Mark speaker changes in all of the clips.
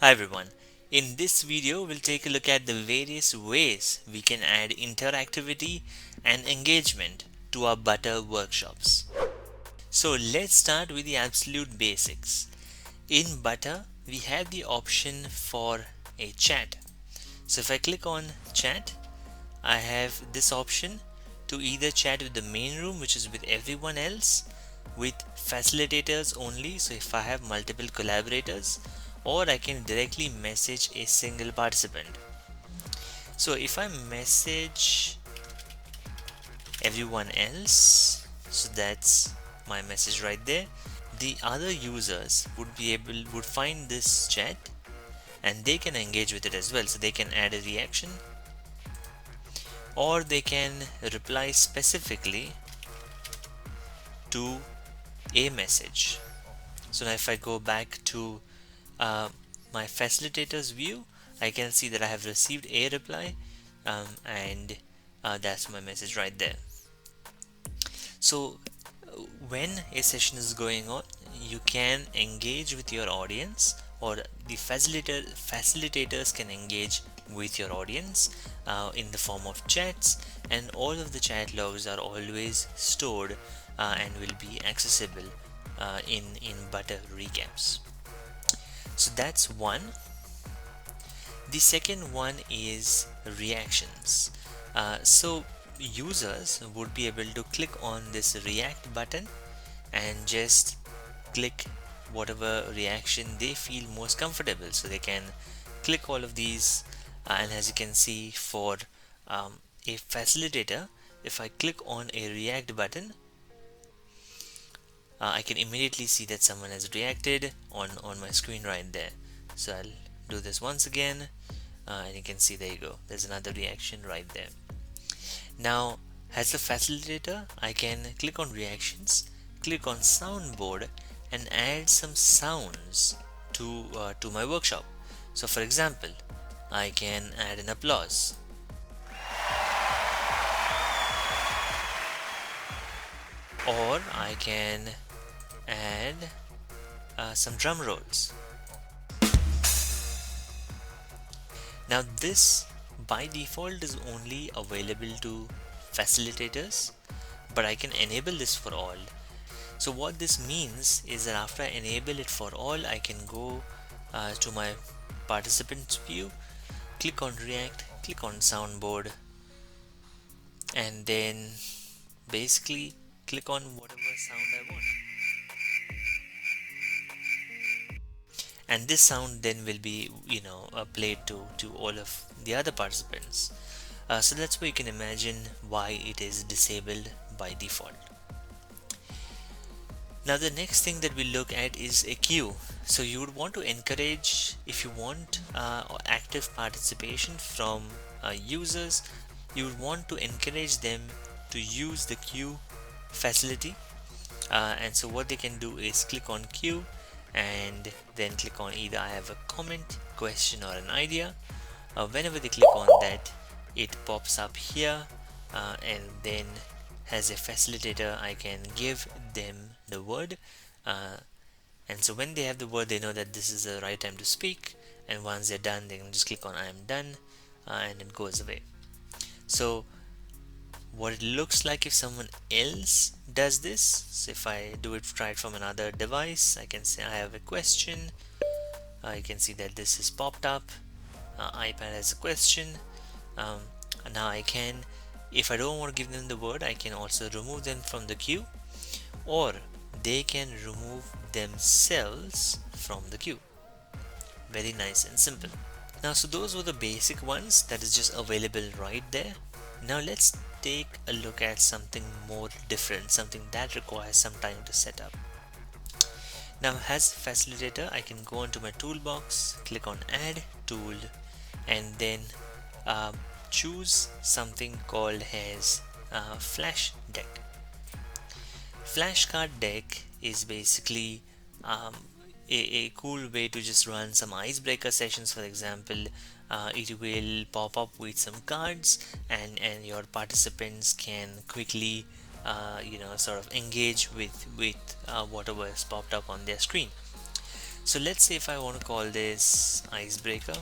Speaker 1: Hi everyone. In this video, we'll take a look at the various ways we can add interactivity and engagement to our Butter workshops. So let's start with the absolute basics. In Butter, we have the option for a chat. So if I click on chat, I have this option to either chat with the main room, which is with everyone else, with facilitators only, so if I have multiple collaborators, or I can directly message a single participant. So if I message everyone else, so that's my message right there, the other users would find this chat and they can engage with it as well. So they can add a reaction, or they can reply specifically to a message. So now if I go back to my facilitators view, I can see that I have received a reply, and that's my message right there. So when a session is going on, you can engage with your audience, or the facilitators can engage with your audience in the form of chats, and all of the chat logs are always stored and will be accessible in Butter recaps. So that's one. The second one is reactions. So users would be able to click on this react button and just click whatever reaction they feel most comfortable. So they can click all of these, and as you can see, for a facilitator, if I click on a react button, I can immediately see that someone has reacted on my screen right there. So I'll do this once again, and you can see, there you go, there's another reaction right there. Now as a facilitator, I can click on reactions, click on soundboard, and add some sounds to my workshop. So for example, I can add an applause, or I can add some drum rolls. Now this by default is only available to facilitators, but I can enable this for all. So what this means is that after I enable it for all, I can go to my participants view, click on react, click on soundboard, and then basically click on whatever sound I want. And this sound then will be played to all of the other participants. So that's where you can imagine why it is disabled by default. Now the next thing that we look at is a queue. So you would want to encourage, if you want active participation from users, you would want to encourage them to use the queue facility, and so what they can do is click on queue and then click on either I have a comment, question, or an idea. Whenever they click on that, it pops up here, and then as a facilitator I can give them the word, and so when they have the word, they know that this is the right time to speak, and once they're done, they can just click on I am done, and it goes away. So what it looks like if someone else does this, so if I try it from another device, I can say I have a question. You can see that this is popped up. iPad has a question. Now I can, if I don't want to give them the word, I can also remove them from the queue, or they can remove themselves from the queue. Very nice and simple. Now, so those were the basic ones that is just available right there. Now let's take a look at something more different, something that requires some time to set up. Now as a facilitator, I can go into my toolbox, click on add tool, and then choose something called as flash deck. Flashcard deck is basically a cool way to just run some icebreaker sessions. For example, it will pop up with some cards, and your participants can quickly sort of engage with whatever is popped up on their screen. So let's say if I want to call this icebreaker,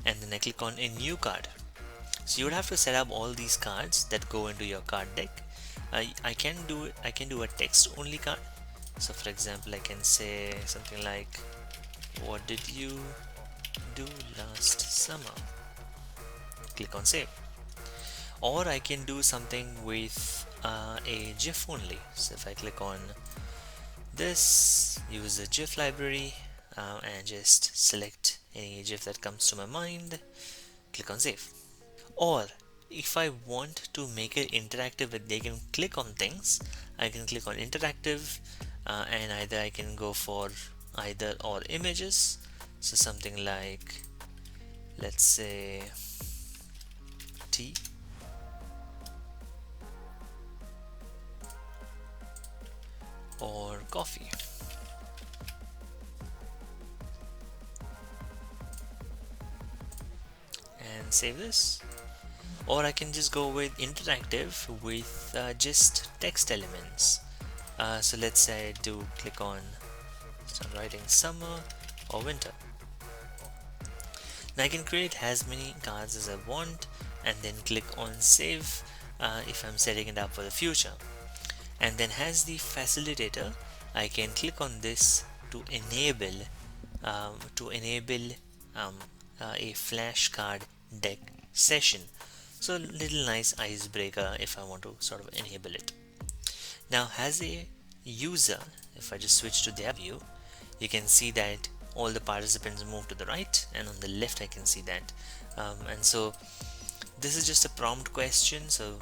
Speaker 1: and then I click on a new card. So you would have to set up all these cards that go into your card deck. I can do a text only card. So for example, I can say something like, what did you do last summer? Click on save. Or I can do something with a GIF only. So if I click on this, use the GIF library, and just select any GIF that comes to my mind, click on save. Or if I want to make it interactive where they can click on things, I can click on interactive, and either I can go for either or images. So something like, let's say tea, or coffee. And save this. Or I can just go with interactive with just text elements. So let's say I do click on, start writing summer or winter. Now I can create as many cards as I want and then click on save if I'm setting it up for the future. And then as the facilitator, I can click on this to enable a flashcard deck session. So a little nice icebreaker if I want to sort of enable it. Now as a user, if I just switch to their view, you can see that all the participants move to the right, and on the left I can see that. And so this is just a prompt question, so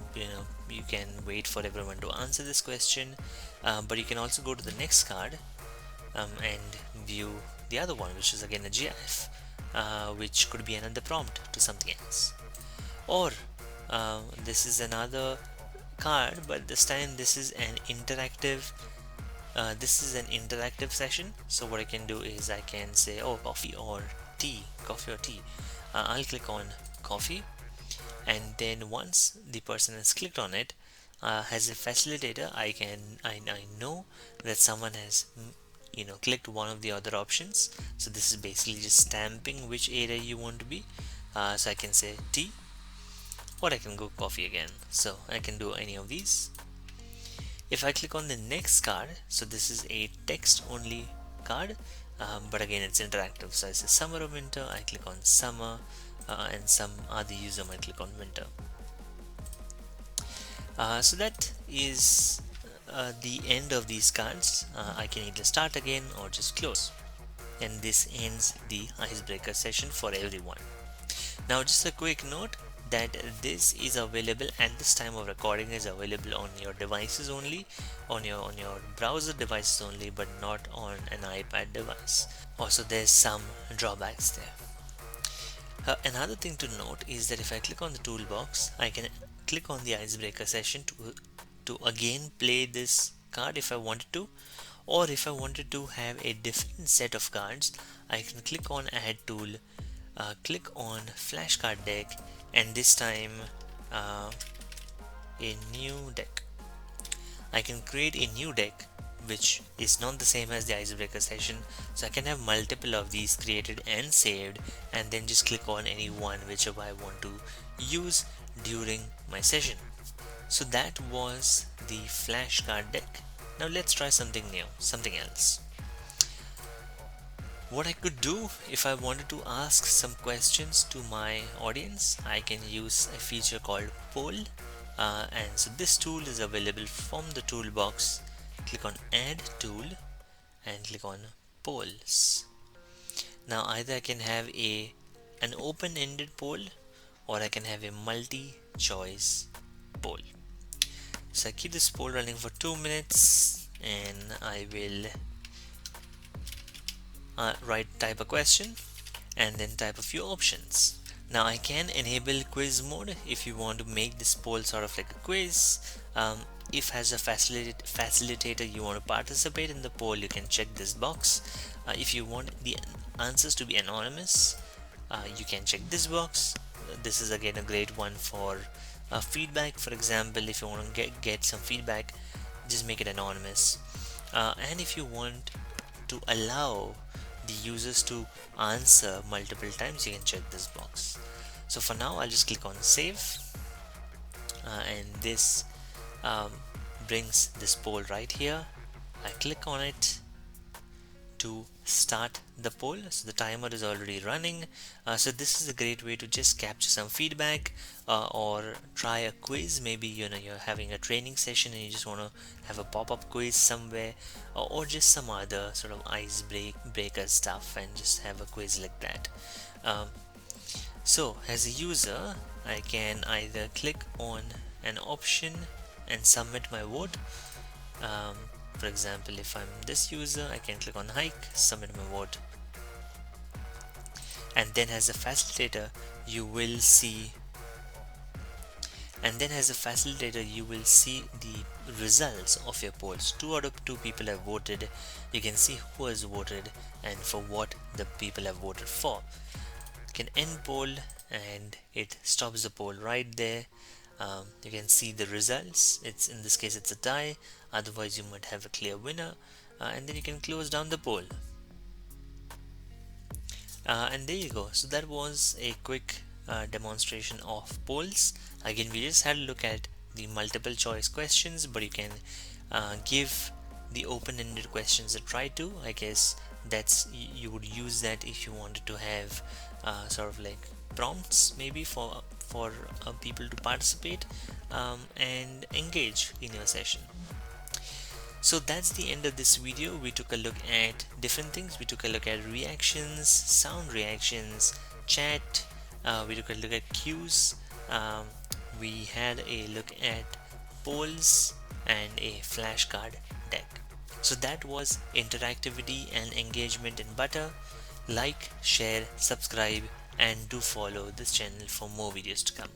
Speaker 1: you can wait for everyone to answer this question, but you can also go to the next card and view the other one, which is again a GIF, which could be another prompt to something else. Or this is another card, but this time this is an interactive session. So what I can do is I can say, oh, coffee or tea. I'll click on coffee, and then once the person has clicked on it, as a facilitator, I know that someone has clicked one of the other options. So this is basically just stamping which area you want to be. So I can say tea, or I can go coffee again. So I can do any of these. If I click on the next card, so this is a text only card, but again it's interactive. So I say summer or winter, I click on summer, and some other user might click on winter. So that is the end of these cards. I can either start again or just close, and this ends the icebreaker session for everyone. Now just a quick note that this is available at this time of recording, is available on your devices only, on your browser devices only, but not on an iPad device. Also there's some drawbacks there. Another thing to note is that if I click on the toolbox, I can click on the icebreaker session to again play this card if I wanted to, or if I wanted to have a different set of cards, I can click on add tool, click on flashcard deck, and this time a new deck. I can create a new deck which is not the same as the icebreaker session, so I can have multiple of these created and saved, and then just click on any one whichever I want to use during my session. So that was the flashcard deck. Now let's try something new, something else. What I could do if I wanted to ask some questions to my audience, I can use a feature called poll, and so this tool is available from the toolbox. Click on add tool and click on polls. Now either I can have an open-ended poll, or I can have a multi-choice poll. So I keep this poll running for 2 minutes, and I will type a question and then type a few options. Now I can enable quiz mode if you want to make this poll sort of like a quiz. If as a facilitator you want to participate in the poll, you can check this box. If you want the answers to be anonymous, you can check this box. This is again a great one for feedback. For example, if you want to get some feedback, just make it anonymous. And if you want to allow the users to answer multiple times, you can check this box. So for now I'll just click on save, and this um, brings this poll right here. I click on it to start the poll. So the timer is already running. So this is a great way to just capture some feedback, or try a quiz. Maybe you're having a training session and you just want to have a pop-up quiz somewhere, or just some other sort of icebreaker stuff and just have a quiz like that. um, so as a user, I can either click on an option and submit my vote. um, for example, if I'm this user, I can click on hike, submit my vote, and then as a facilitator you will see the results of your polls. 2 out of 2 people have voted. You can see who has voted and for what the people have voted for. You can end poll and it stops the poll right there. You can see the results. It's in this case it's a tie, otherwise you might have a clear winner, and then you can close down the poll. And there you go. So that was a quick demonstration of polls. Again, we just had a look at the multiple choice questions, but you can give the open-ended questions a try too. I guess that's you would use that if you wanted to have sort of like prompts maybe for people to participate and engage in your session. So that's the end of this video. We took a look at different things. We took a look at reactions, sound reactions, chat. We took a look at cues. We had a look at polls and a flashcard deck. So that was interactivity and engagement in Butter. Like, share, subscribe, and do follow this channel for more videos to come.